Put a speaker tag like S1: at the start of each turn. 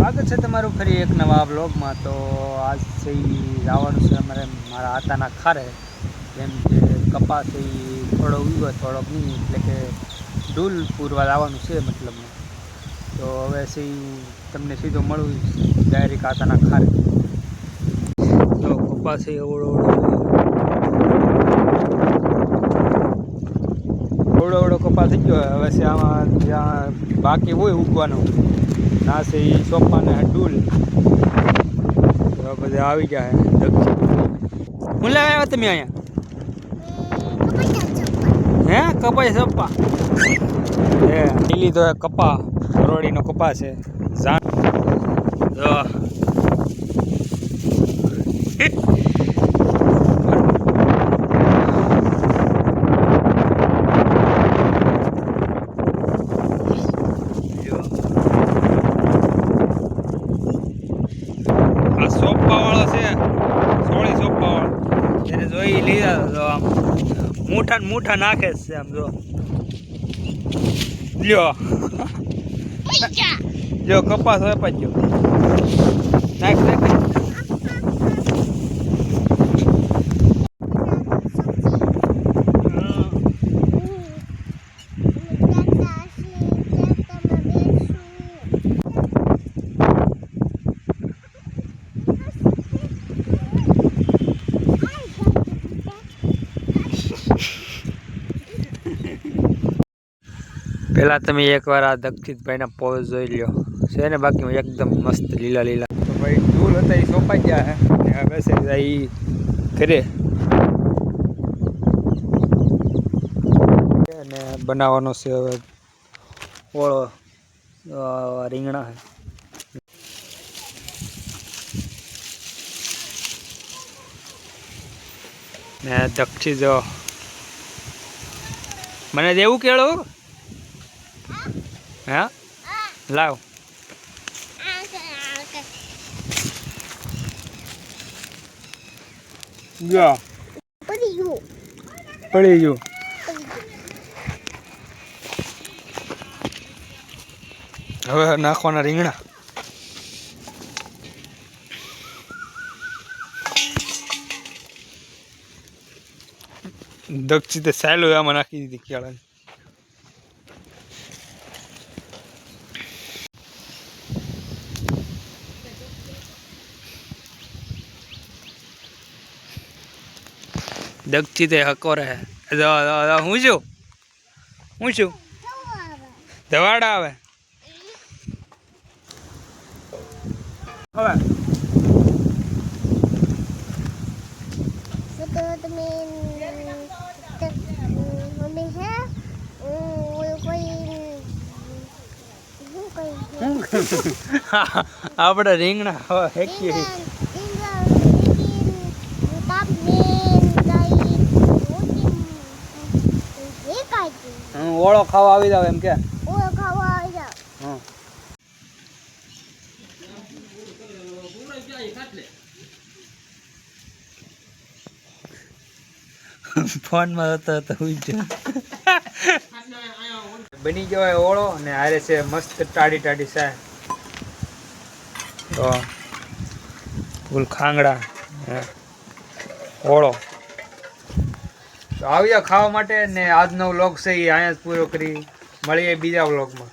S1: સ્વાગત છે તમારું ફરી એક નવા બ્લોગમાં। તો આજ છે જવાનું છે અમારે મારા આતાના ખારે, જેમ કે કપાસ એ થોડો ઉગ્યો થોડોક નહીં, એટલે કે ડૂલ પૂરવા લાવવાનું છે મતલબમાં। તો હવે છે તમને સીધો મળું ડાયરેક્ટ આતાના ખારે। તો કપાસ એ ઓવડો કપાસ થઈ ગયો। હવે છે આમાં જ્યાં બાકી હોય ઉગવાનો ના છે એ સોપાને ડૂલ બધા આવી ગયા। હું લેવા આવ્યા તમે અહીંયા? હે કપાઈ સોપા હે લીલી તો કપા કરોડીનો કપા છે જાણ સોપા વાળો છે, સોળી સોપા વાળો એને જોઈ લીધા તો આમ મૂઠા ને મૂઠા નાખે છે આમ જો લ્યો જો કપાસ હોય પાછો નાખ નાખ પેલા તમે એકવાર આ દક્ષિતભાઈના પોઝ જોઈ લ્યો છે ને, બાકી એકદમ મસ્ત લીલા લીલા। તો ભાઈ ડૂલ હતા એ સોંપાઈ ગયા હે, હવે છે એ ઘરે અને બનાવવાનો છે હવે ઓળો રીંગણા હે ને દક્ષિત જો મને દેવું કેળું હા લાવ જા પડી ગયું હવે નાખવાના રીંગણા। દક્ષિતે સાયલો આમાં નાખી દીધી કેળા। દક્ષિતે હકોરે હું છું ધવાડા આવે હવે આપણે રીંગણા હવે હેકીએ ઓળો ખાવા આવી જાવ એમ કે ફોન માં હતો બની ગયો ઓળો ને હારે છે મસ્ત ટાડી ટાડી સાય તો ફૂલ ખાંગડા ઓળો। તો આવ્યા ખાવા માટે ને આજનો વ્લોગ છે એ અહીંયા જ પૂરો કરી, મળીએ બીજા વ્લોગમાં।